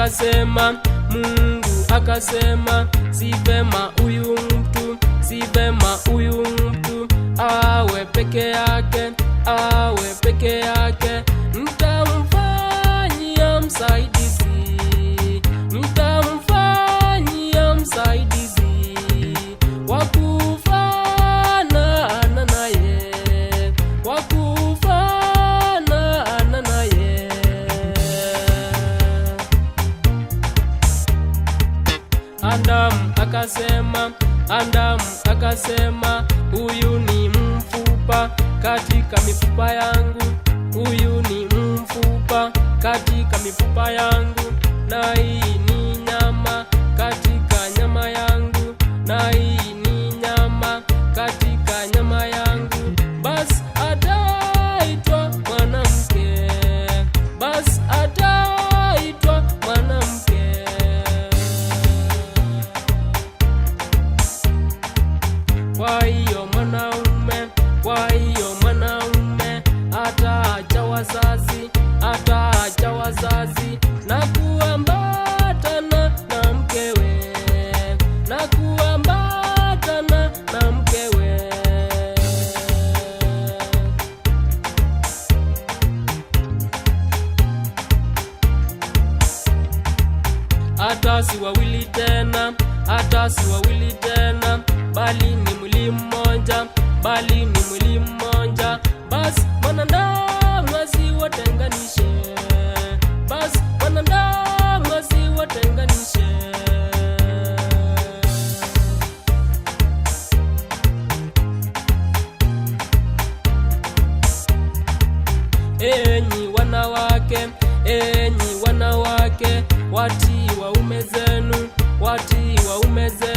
akasema, Mungu akasema, si vema huyu mtu, si vema huyu mtu awe peke yake, awe peke yake. Nitamfanyia msaidizi, nitamfanyia msaidizi wa kufanana naye, wa kufanana naye. Adamu akasema, huyu ni mfupa katika mifupa yangu, huyu ni mfupa katika mifupa yangu, na hii ni nyama katika nyama yangu, na hii ni nyama katika nyama yangu. Basi ataitwa mwanamke, basi ataitwa mwanamke. Kwa hiyo mwanaume ataacha wazazi, ataacha wazazi na kuambatana na mkewe, na kuambatana na mkewe. Hata si wawili tena, hata si wawili tena, bali ni mwili mmoja, bali ni mwili mmoja. Basi wanadamu asiwatenganishe, basi wanadamu asiwatenganishe. Enyi wanawake, watii waume zenu, watii waume zenu.